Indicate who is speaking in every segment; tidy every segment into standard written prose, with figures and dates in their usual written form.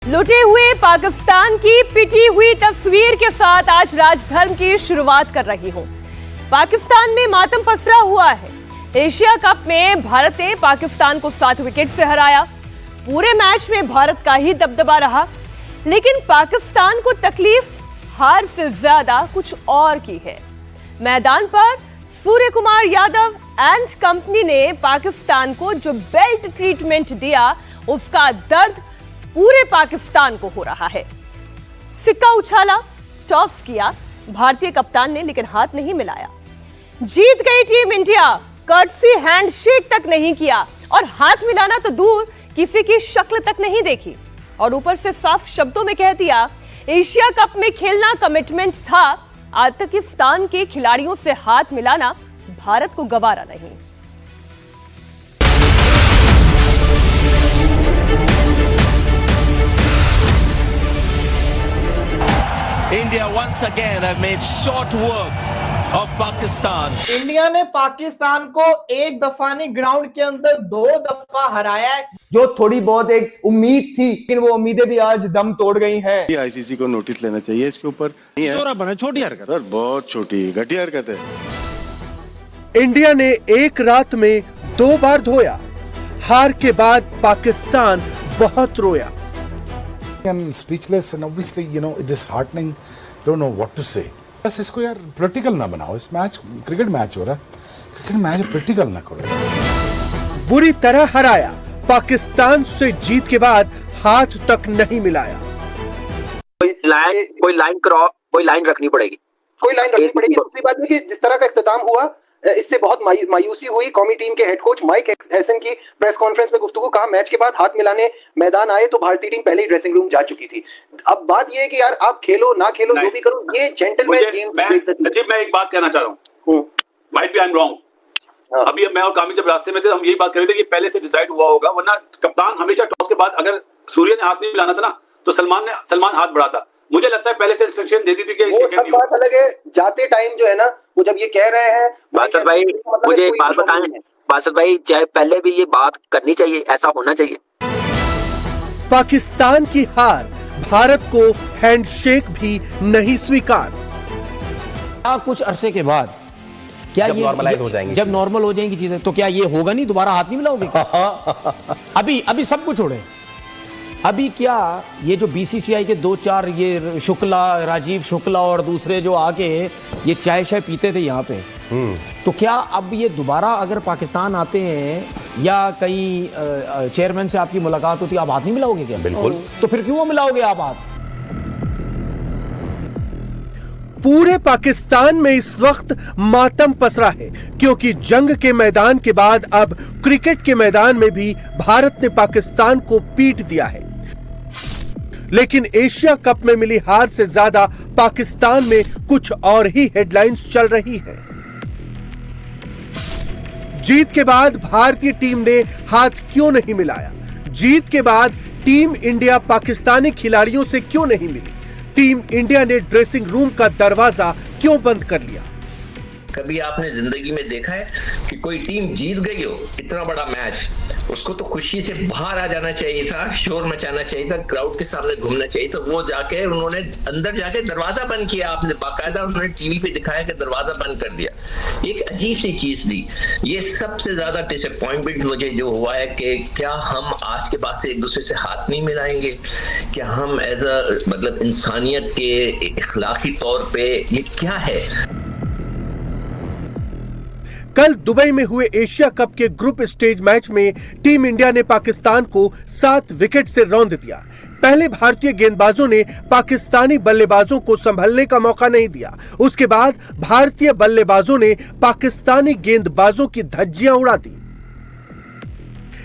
Speaker 1: लुटे हुए पाकिस्तान की पिटी हुई तस्वीर के साथ आज राजधर्म की शुरुआत कर रही हूं। पाकिस्तान में मातम पसरा हुआ है। एशिया कप में भारत ने पाकिस्तान को 7 विकेट से हराया। पूरे मैच में भारत का ही दबदबा रहा, लेकिन पाकिस्तान को तकलीफ हार से ज्यादा कुछ और की है। मैदान पर सूर्य कुमार यादव एंड कंपनी ने पाकिस्तान को जो बेल्ट ट्रीटमेंट दिया, उसका दर्द पूरे पाकिस्तान को हो रहा है। सिक्का उछाला, टॉस किया भारतीय कप्तान ने, लेकिन हाथ नहीं मिलाया। जीत गई टीम इंडिया, कर्टसी हैंडशेक तक नहीं किया और हाथ मिलाना तो दूर, किसी की शक्ल तक नहीं देखी। और ऊपर से साफ शब्दों में कह दिया, एशिया कप में खेलना कमिटमेंट था, पाकिस्तान के खिलाड़ियों से हाथ मिलाना भारत को गवारा नहीं।
Speaker 2: India once again have made short work of Pakistan.
Speaker 3: India ने पाकिस्तान को एक दफा नहीं, ग्राउंड के अंदर 2 दफा हराया है। जो थोड़ी बहुत एक उम्मीद थी, लेकिन वो उम्मीदें भी आज दम तोड़ गई हैं।
Speaker 4: आईसीसी को नोटिस लेना चाहिए इसके ऊपर।
Speaker 5: चोरा बना, छोटी हरकत
Speaker 4: सर, बहुत छोटी घटिया हरकत है।
Speaker 6: इंडिया ने एक रात में 2 बार धोया। हार के बाद पाकिस्तान बहुत रोया।
Speaker 5: I'm speechless and obviously disheartening, don't know what to say. बस इसको यार प्रैक्टिकल ना बनाओ। इस मैच क्रिकेट मैच हो रहा है, क्रिकेट मैच प्रैक्टिकल ना करो।
Speaker 6: बुरी तरह हराया, पाकिस्तान से जीत के बाद हाथ तक नहीं मिलाया।
Speaker 7: कोई लाइन रखनी पड़ेगी।
Speaker 8: दूसरी बात है कि जिस तरह का इख्तिताम हुआ, इससे बहुत मायूसी हुई। कौमी टीम के हेड कोच माइक हैसन की प्रेस कॉन्फ्रेंस में गुफ्तगू, कहा मैच के बाद हाथ मिलाने मैदान आए तो भारतीय टीम पहले ही ड्रेसिंग रूम जा चुकी थी। अब बात यह है कि यार आप खेलो ना खेलो, जो भी करो, ये जेंटलमैन गेम।
Speaker 9: मैं एक बात कहना चाह रहा हूँ, might be I am wrong. अभी मैं और कामिल जब रास्ते में थे, हम यही बात कर रहे थे कि पहले से डिसाइड हुआ होगा, वरना कप्तान हमेशा टॉस के बाद अगर सूर्य ने हाथ नहीं मिलाना था ना, तो सलमान हाथ बढ़ाता। मुझे लगता है पहले से इंस्ट्रक्शन दे दी थी कि
Speaker 8: वो सब बात अलग है। जाते टाइम जो है ना, वो जब ये कह रहे हैं,
Speaker 7: बासत भाई मुझे एक बात बताएं, बासत भाई चाहे पहले भी ये बात करनी चाहिए, ऐसा होना चाहिए।
Speaker 6: पाकिस्तान की हार, भारत को हैंडशेक भी नहीं स्वीकार।
Speaker 10: कुछ अरसे के बाद क्या
Speaker 11: जब नॉर्मलाइज हो जाएंगी,
Speaker 10: जब नॉर्मल हो जाएंगी चीजें, तो क्या ये होगा नहीं, दोबारा हाथ नहीं मिलाओगे? अभी सब कुछ छोड़े। अभी क्या ये जो बीसीसीआई के 2-4 ये शुक्ला, राजीव शुक्ला और दूसरे जो आके ये चाय पीते थे यहाँ पे, तो क्या अब ये दोबारा अगर पाकिस्तान आते हैं या कहीं चेयरमैन से आपकी मुलाकात होती, आप हाथ नहीं मिलाओगे क्या?
Speaker 11: बिल्कुल।
Speaker 10: तो फिर क्यों मिलाओगे आप हाथ?
Speaker 6: पूरे पाकिस्तान में इस वक्त मातम पसरा है, क्योंकि जंग के मैदान के बाद अब क्रिकेट के मैदान में भी भारत ने पाकिस्तान को पीट दिया है। लेकिन एशिया कप में मिली हार से ज्यादा पाकिस्तान में कुछ और ही हेडलाइंस चल रही है। जीत के बाद भारतीय टीम ने हाथ क्यों नहीं मिलाया? जीत के बाद टीम इंडिया पाकिस्तानी खिलाड़ियों से क्यों नहीं मिली? टीम इंडिया ने ड्रेसिंग रूम का दरवाजा क्यों बंद कर लिया?
Speaker 12: कभी आपने जिंदगी में देखा है कि कोई टीम जीत गई हो इतना बड़ा मैच, उसको तो खुशी से बाहर आ जाना चाहिए था, शोर मचाना चाहिए था, क्राउड के सामने घूमना चाहिए था। वो जाके उन्होंने अंदर जाके दरवाजा बंद किया। आपने बाकायदा उन्होंने टीवी पे दिखाया कि दरवाजा बंद कर दिया। एक अजीब सी चीज थी ये। सबसे ज्यादा डिसअपॉइंटमेंट मुझे जो हुआ है कि क्या हम आज के बाद से एक दूसरे से हाथ नहीं मिलाएंगे? क्या हम एज अ मतलब इंसानियत के इखलाकी तौर पे ये क्या है?
Speaker 6: कल दुबई में हुए एशिया कप के ग्रुप स्टेज मैच में टीम इंडिया ने पाकिस्तान को 7 विकेट से रौंद दिया। पहले भारतीय गेंदबाजों ने पाकिस्तानी बल्लेबाजों को संभलने का मौका नहीं दिया। उसके बाद भारतीय बल्लेबाजों ने पाकिस्तानी गेंदबाजों की धज्जियां उड़ा दी।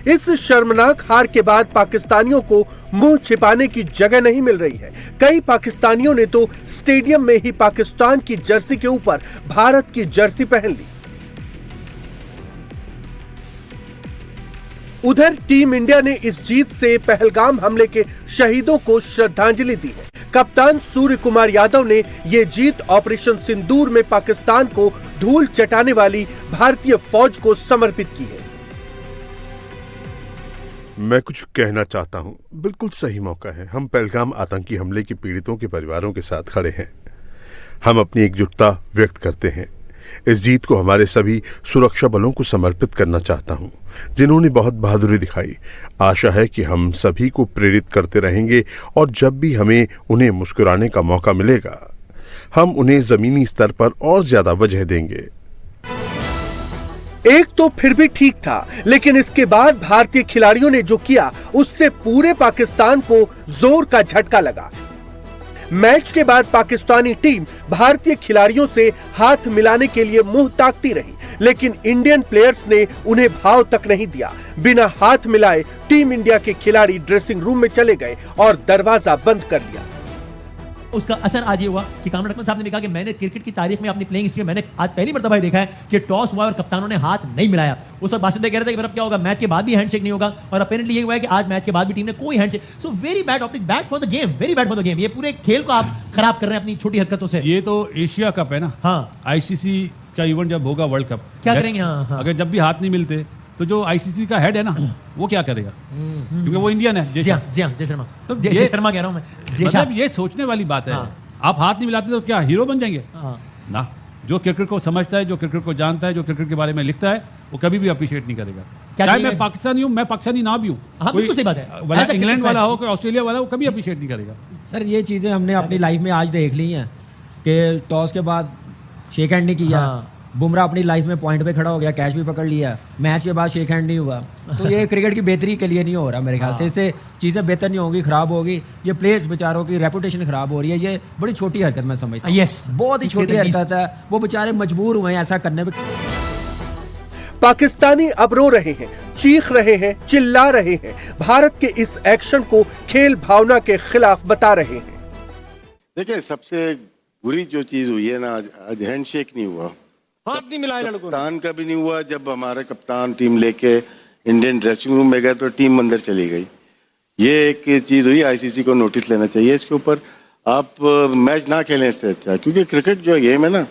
Speaker 6: इस शर्मनाक हार के बाद पाकिस्तानियों को मुंह छिपाने की जगह नहीं मिल रही है। कई पाकिस्तानियों ने तो स्टेडियम में ही पाकिस्तान की जर्सी के ऊपर भारत की जर्सी पहन ली। उधर टीम इंडिया ने इस जीत से पहलगाम हमले के शहीदों को श्रद्धांजलि दी है। कप्तान सूर्य कुमार यादव ने यह जीत ऑपरेशन सिंदूर में पाकिस्तान को धूल चटाने वाली भारतीय फौज को समर्पित की है।
Speaker 11: मैं कुछ कहना चाहता हूँ। बिल्कुल सही मौका है। हम पहलगाम आतंकी हमले के पीड़ितों के परिवारों के साथ खड़े हैं। हम अपनी एकजुटता व्यक्त करते हैं। इस जीत को हमारे सभी सुरक्षा बलों को समर्पित करना चाहता हूँ, जिन्होंने बहुत बहादुरी दिखाई। आशा है कि हम सभी को प्रेरित करते रहेंगे और जब भी हमें उन्हें मुस्कुराने का मौका मिलेगा, हम उन्हें जमीनी स्तर पर और ज्यादा वजह देंगे।
Speaker 6: एक तो फिर भी ठीक था, लेकिन इसके बाद भारतीय खिलाड़ियों ने जो किया उससे पूरे पाकिस्तान को जोर का झटका लगा। मैच के बाद पाकिस्तानी टीम भारतीय खिलाड़ियों से हाथ मिलाने के लिए मुंह ताकती रही, लेकिन इंडियन प्लेयर्स ने उन्हें भाव तक नहीं दिया। बिना हाथ मिलाए टीम इंडिया के खिलाड़ी ड्रेसिंग रूम में चले गए और दरवाजा बंद कर लिया।
Speaker 13: उसका असर आज ये हुआ कि कामरान अकमल साहब ने कहा कि मैंने क्रिकेट की तारीख में अपनी प्लेइंग हिस्ट्री में मैंने आज पहली मर्तबा देखा है कि टॉस हुआ और कप्तानों ने हाथ नहीं मिलाया। उस वक्त बासित भाई कह रहे थे कि अब क्या होगा, मैच के बाद भी हैंडशेक नहीं होगा, और अपेरेंटली ये हुआ है कि आज मैच के बाद भी टीम ने कोई handshake. So very bad optic, bad for the game, very bad for the game. ये पूरे खेल को आप खराब कर रहे हैं अपनी छोटी हरकतों से।
Speaker 14: ये तो एशिया कप है ना, हाँ, आईसीसी का इवेंट जब होगा वर्ल्ड कप,
Speaker 13: क्या करेंगे? हाँ।
Speaker 14: अगर जब भी हाथ नहीं मिलते तो जो आईसीसी का हेड है ना, वो क्या करेगा? क्योंकि वो इंडियन है।
Speaker 13: जी हाँ, जय शर्मा।
Speaker 14: तो
Speaker 13: जय शर्मा कह रहा हूँ मैं,
Speaker 14: मतलब ये सोचने वाली बात है। आप हाथ नहीं मिलाते तो क्या हीरो बन जाएंगे? ना, जो क्रिकेट को समझता है, जो क्रिकेट को जानता है, जो क्रिकेट के बारे में लिखता है, वो कभी भी अप्रिशिएट नहीं करेगा। चाहे मैं पाकिस्तानी हूँ, मैं पाकिस्तानी ना भी हूँ,
Speaker 13: कोई बात है,
Speaker 14: इंग्लैंड वाला हो, कोई ऑस्ट्रेलिया वाला हो, कभी अप्रिशिएट नहीं करेगा।
Speaker 15: सर ये चीज़ें हमने अपनी लाइफ में आज देख ली हैं कि टॉस के बाद शेक हैंड नहीं किया, बुमराह अपनी लाइफ में पॉइंट पे खड़ा हो गया, कैच भी पकड़ लिया, मैच के बाद शेक हैंड नहीं हुआ। तो ये क्रिकेट की बेहतरी के लिए नहीं हो रहा मेरे ख्याल से। इससे चीज़ें बेहतर नहीं होंगी, खराब होगी। ये प्लेयर्स बेचारों की रेपुटेशन खराब हो रही है। ये बड़ी छोटी हरकत मैं समझता हूँ।
Speaker 13: यस,
Speaker 15: बहुत ही छोटी हरकत है। वो बेचारे मजबूर हुए हैं ऐसा करने में।
Speaker 6: पाकिस्तानी अब रो रहे हैं, चीख रहे हैं, चिल्ला रहे हैं, भारत के इस एक्शन को खेल भावना के खिलाफ बता रहे हैं।
Speaker 4: देखिए, सबसे बुरी जो चीज हुई है ना, आज हैंडशेक नहीं हुआ,
Speaker 10: हाथ नहीं मिलाए लड़कों,
Speaker 4: कप्तान का भी नहीं हुआ। जब हमारे कप्तान टीम लेके इंडियन ड्रेसिंग रूम में गए तो टीम अंदर चली गई। ये एक चीज हुई, आईसीसी को नोटिस लेना चाहिए इसके ऊपर। आप मैच ना खेलें इससे अच्छा, क्योंकि क्रिकेट जो गेम है ना,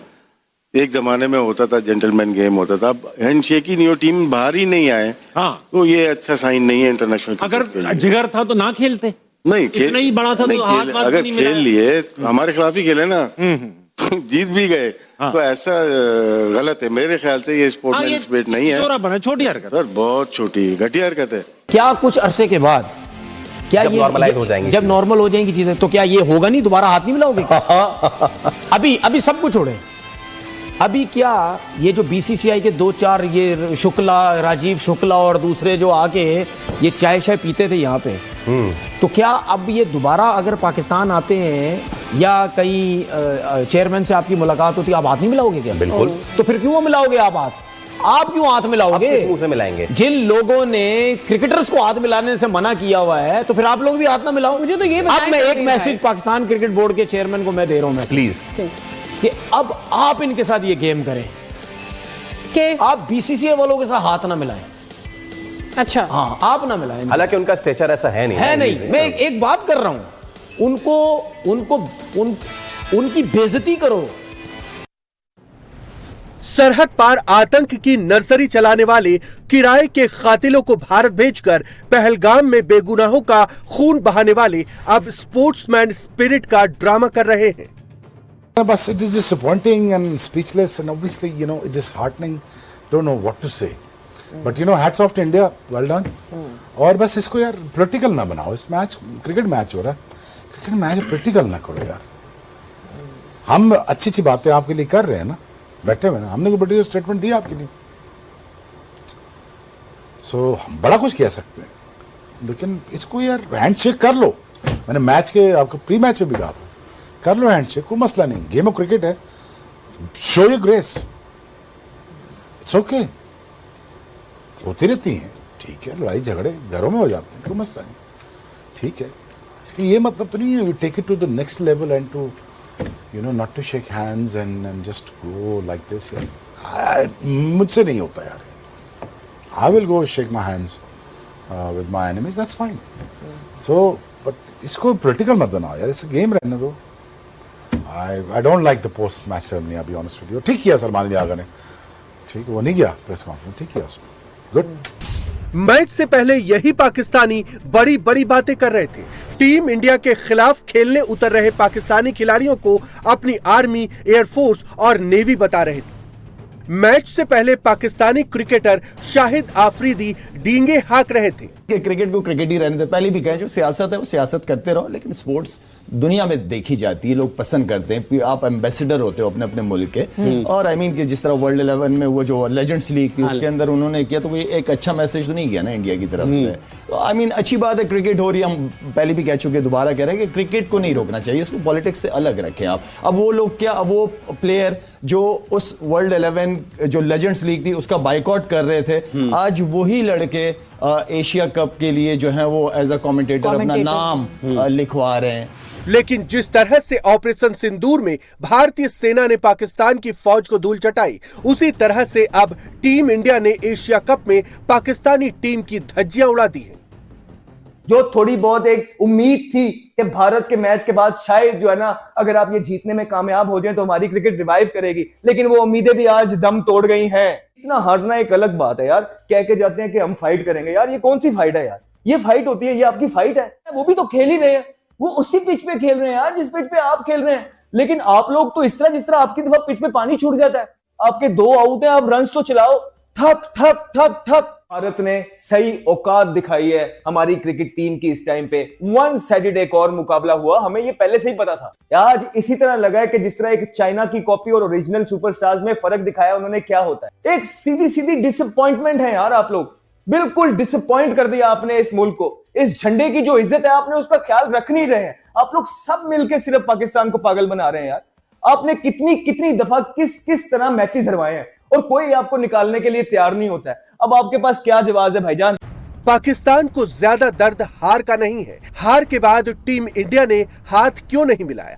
Speaker 4: एक जमाने में होता था, जेंटलमैन गेम होता था। अब हैंडशेक ही नहीं हो, टीम बाहर ही नहीं आए, तो ये अच्छा साइन नहीं है इंटरनेशनल।
Speaker 10: अगर जिगर था तो ना खेलते,
Speaker 4: नहीं
Speaker 10: इतना ही बड़ा था तो हाथ
Speaker 4: अगर खेल लिए, हमारे खिलाफ ही खेले ना, जीत भी गए, तो ऐसा गलत है मेरे ख्याल से। ये स्पोर्ट्समैन स्पिरिट नहीं है,
Speaker 10: छोटी हरकत
Speaker 4: सर, बहुत छोटी घटिया हरकत है।
Speaker 10: क्या कुछ अरसे के बाद क्या ये नॉर्मलाइज हो जाएंगे, जब नॉर्मल हो जाएंगी चीजें, तो क्या ये होगा नहीं, दोबारा हाथ नहीं मिलाओगे? अभी सब कुछ छोड़े, अभी क्या ये जो बीसीसीआई के 2-4 ये शुक्ला, राजीव शुक्ला और दूसरे जो आके ये चाय शाय पीते थे यहाँ पे, तो क्या अब ये दोबारा अगर पाकिस्तान आते हैं या कई चेयरमैन से आपकी मुलाकात होती है, आप हाथ नहीं मिलाओगे क्या? बिल्कुल। तो फिर क्यों मिलाओगे आप हाथ? आप क्यों हाथ मिलाओगे? मुंह से मिलाएंगे। जिन लोगों ने क्रिकेटर्स को हाथ मिलाने से मना किया हुआ है, तो फिर आप लोग भी हाथ ना मिलाओ। मुझे तो ये अब मैं एक मैसेज पाकिस्तान क्रिकेट बोर्ड के चेयरमैन को मैं दे रहा हूं, प्लीज, कि अब आप इनके साथ ये गेम करें कि आप बीसीसीआई वालों के साथ हाथ ना मिलाएं। अच्छा, हाँ, आप ना मिलाएं।
Speaker 16: हालांकि उनका स्टेचर ऐसा है नहीं,
Speaker 10: मैं एक बात कर रहा हूं, उनकी बेइज्जती करो।
Speaker 6: सरहद पार आतंक की नर्सरी चलाने वाले किराए के कातिलों को भारत भेजकर पहलगाम में बेगुनाहों का खून बहाने वाले अब स्पोर्ट्समैन स्पिरिट का ड्रामा कर रहे हैं।
Speaker 5: But it is disappointing and speechless, and obviously, it is heartening. Don't know what to say. But hats off to India. Well done. और बस इसको यार पॉलिटिकल ना बनाओ। इस मैच क्रिकेट मैच हो रहा है, क्रिकेट मैच पॉलिटिकल ना करो यार। हम अच्छी बातें आपके लिए कर रहे हैं ना, बैठे हुए ना, हमने कोई पॉलिटिकल स्टेटमेंट दिया आपके लिए, हम बड़ा कुछ कह सकते हैं, लेकिन इसको यार हैंडशेक कर लो। मैंने मैच के आपको प्री मैच में भी कहा था, कर लो हैंडशेक, कोई मसला नहीं, गेम ऑफ क्रिकेट है, show your grace, it's okay. होती रहती हैं, ठीक है, लड़ाई झगड़े घरों में हो जाते हैं, कोई मसला नहीं, ठीक है। इसका ये मतलब तो नहीं है you take it to the next level and to not to shake hands and just go like this. यार मुझसे नहीं होता यार, I will go shake my hands with my enemies, that's fine. But इसको पॉलिटिकल मत बनाओ यार, इसे गेम रहने दो। I don't like the post match ceremony, I'll be honest with you. ठीक किया सलमान अली आगा ने, ठीक, वो नहीं गया प्रेस कॉन्फ्रेंस, ठीक किया उसने, गुड।
Speaker 6: मैच से पहले यही पाकिस्तानी बड़ी बड़ी बातें कर रहे थे। टीम इंडिया के खिलाफ खेलने उतर रहे पाकिस्तानी खिलाड़ियों को अपनी आर्मी, एयरफोर्स और नेवी बता रहे थे। मैच से पहले पाकिस्तानी क्रिकेटर शाहिद आफरीदी डींगे हाँक रहे थे
Speaker 17: कि क्रिकेट को क्रिकेट ही रहने दे। पहले भी कहे जो सियासत है वो सियासत करते रहो, लेकिन स्पोर्ट्स दुनिया में देखी जाती है, लोग पसंद करते हैं। आप एम्बेसडर होते हो अपने अपने मुल्क के। और आई मीन कि जिस तरह वर्ल्ड 11 में वो जो लेजेंड्स लीग थी उसके अंदर उन्होंने किया, तो वो एक अच्छा मैसेज तो नहीं किया ना इंडिया की तरफ से। तो आई मीन अच्छी बात है, क्रिकेट हो रही है। हम पहले भी कह चुके, दोबारा कह रहे हैं कि क्रिकेट को नहीं रोकना चाहिए, इसको पॉलिटिक्स से अलग रखें आप। अब वो लोग क्या, अब वो प्लेयर जो उस वर्ल्ड 11 जो लेजेंड्स लीग थी उसका बाइकआउट कर रहे थे, आज वही लड़के एशिया कप के लिए जो है वो एज अ कमेंटेटर अपना नाम लिखवा रहे हैं।
Speaker 6: लेकिन जिस तरह से ऑपरेशन सिंदूर में भारतीय सेना ने पाकिस्तान की फौज को धूल चटाई, उसी तरह से अब टीम इंडिया ने एशिया कप में पाकिस्तानी टीम की धज्जियां उड़ा दी हैं।
Speaker 3: जो थोड़ी बहुत एक उम्मीद थी कि भारत के मैच के बाद शायद जो है ना, अगर आप ये जीतने में कामयाब हो जाए तो हमारी क्रिकेट रिवाइव करेगी, लेकिन वो उम्मीदें भी आज दम तोड़ गई हैं। इतना हारना एक अलग बात है यार, कह के जाते हैं कि हम फाइट करेंगे। यार ये कौन सी फाइट है यार? ये फाइट होती है? ये आपकी फाइट है? वो भी तो खेल ही रहे हैं, वो उसी पिच पे खेल रहे हैं यार जिस पिच पे आप खेल रहे हैं। लेकिन आप लोग तो इस तरह, जिस तरह आपकी दफा पिच पे पानी छूट जाता है, आपके 2 आउट है, आप रन्स तो चलाओ, ठक ठक ठक ठक। भारत ने सही औकात दिखाई है हमारी क्रिकेट टीम की इस टाइम पे। वन साइडेड एक और मुकाबला हुआ, हमें ये पहले से ही पता था। आज इसी तरह लगा है कि जिस तरह एक चाइना की कॉपी और ओरिजिनल सुपरस्टार्स में फर्क दिखाया उन्होंने, क्या होता है। एक सीधी सीधी डिसअपॉइंटमेंट है यार, आप लोग बिल्कुल डिसअपॉइंट कर दिया आपने इस मुल्क को। इस झंडे की जो इज्जत है आपने उसका ख्याल रख नहीं रहे हैं। आप लोग सब मिलकर सिर्फ पाकिस्तान को पागल बना रहे हैं यार। आपने कितनी कितनी दफा किस तरह मैचेस हरवाए हैं और कोई आपको निकालने के लिए तैयार नहीं होता है। अब आपके पास क्या जवाब है भाईजान?
Speaker 6: पाकिस्तान को ज्यादा दर्द हार का नहीं है। हार के बाद टीम इंडिया ने हाथ क्यों नहीं मिलाया?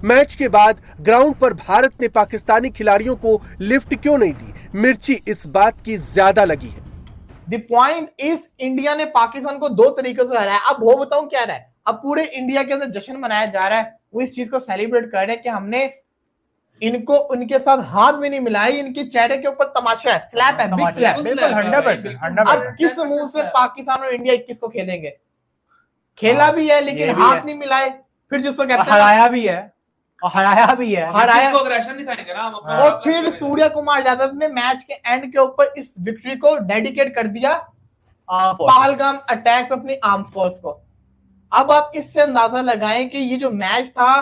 Speaker 6: मैच के बाद ग्राउंड पर भारत ने पाकिस्तानी खिलाड़ियों को लिफ्ट क्यों नहीं दी? मिर्ची इस बात की ज्यादा लगी है।
Speaker 3: द पॉइंट इज, इंडिया ने पाकिस्तान को 2 तरीकों से हराया। अब वो बताऊं क्या रहा है? अब पूरे इंडिया के अंदर जश्न मनाया जा रहा है, वो इस चीज को सेलिब्रेट कर रहे हैं कि हमने इनको उनके साथ हाथ भी नहीं मिलाई, इनके चेहरे के ऊपर तमाशा है, स्लैप है, बिग स्लैप। बिल्कुल 100%। अब किस मुंह से पाकिस्तान और इंडिया 21 को खेलेंगे? खेला भी है लेकिन हाथ नहीं मिलाए, फिर जिसको कहते हैं
Speaker 15: हराया भी है और हराया भी है,
Speaker 3: हराया।
Speaker 9: अग्रेशन दिखाएंगे ना हम।
Speaker 3: और फिर सूर्य कुमार यादव ने मैच के एंड के ऊपर इस विक्ट्री को डेडिकेट कर दिया पहलगाम अटैक पे अपनी आर्म फोर्स को। अब आप इससे अंदाजा लगाएं कि ये जो मैच था,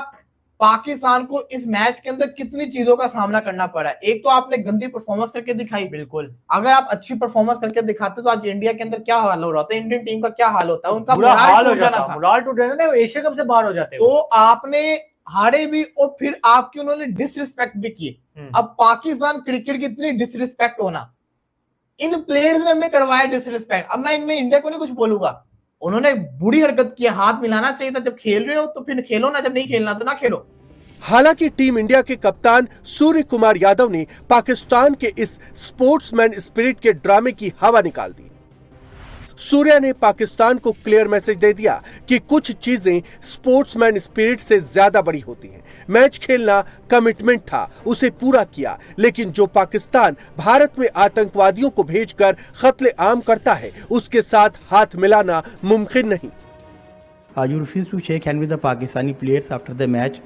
Speaker 3: पाकिस्तान को इस मैच के अंदर कितनी चीजों का सामना करना पड़ा। एक तो आपने गंदी परफॉर्मेंस करके दिखाई, बिल्कुल। अगर आप अच्छी परफॉर्मेंस करके दिखाते तो आज इंडिया के अंदर क्या हाल हो रहा होता है, इंडियन टीम का क्या हाल होता है, उनका
Speaker 15: मोराल टूट जाता, वो एशिया कप से बाहर हो जाते।
Speaker 3: तो आपने हारे भी और फिर आपकी उन्होंने डिसरिस्पेक्ट भी की। अब पाकिस्तान क्रिकेट की इतनी डिसरिस्पेक्ट होना, इन प्लेयर्स ने हमें करवाया डिसरिस्पेक्ट। अब मैं इनमें इंडिया को नहीं कुछ बोलूंगा, उन्होंने बुरी हरकत की, हाथ मिलाना चाहिए था। जब खेल रहे हो तो फिर खेलो ना, जब नहीं खेलना तो ना खेलो।
Speaker 6: हालांकि टीम इंडिया के कप्तान सूर्य कुमार यादव ने पाकिस्तान के इस स्पोर्ट्समैन स्पिरिट के ड्रामे की हवा निकाल दी। सूर्या ने पाकिस्तान को क्लियर मैसेज दे दिया कि कुछ चीजें स्पोर्ट्समैन स्पिरिट से ज्यादा बड़ी होती हैं। मैच खेलना कमिटमेंट था, उसे पूरा किया, लेकिन जो पाकिस्तान भारत में आतंकवादियों को भेजकर कत्ले आम करता है, उसके साथ हाथ मिलाना मुमकिन नहीं।
Speaker 18: You refused to shake hand with the Pakistani players after the match.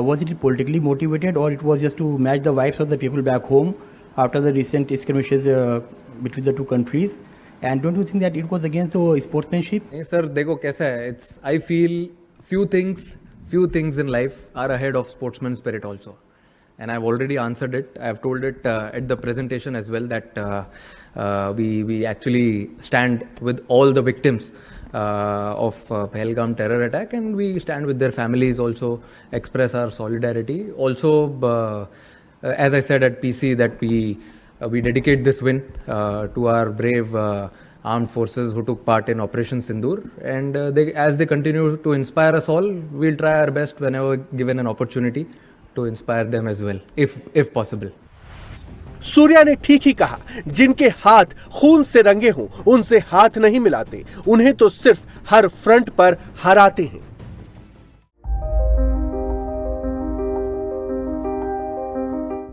Speaker 18: Was it politically motivated, or it was just to match the vibes of the people back home after the recent skirmishes between the two countries? And don't you think that it was against the sportsmanship?
Speaker 19: Sir, देखो कैसा है, I feel few things in life are ahead of sportsman spirit also, and I've already answered it. I've told it at the presentation as well that we actually stand with all the victims of Pahalgam terror attack, and we stand with their families also, express our solidarity. Also, as I said at PC, that we dedicate this win to our brave armed forces who took part in Operation Sindoor, and as they continue to inspire us all, we'll try our best whenever given an opportunity to inspire them as well, if possible.
Speaker 6: Surya ने ठीक ही कहा, जिनके हाथ खून से रंगे हों उनसे हाथ नहीं मिलाते, उन्हें तो सिर्फ हर फ्रंट पर हराते हैं।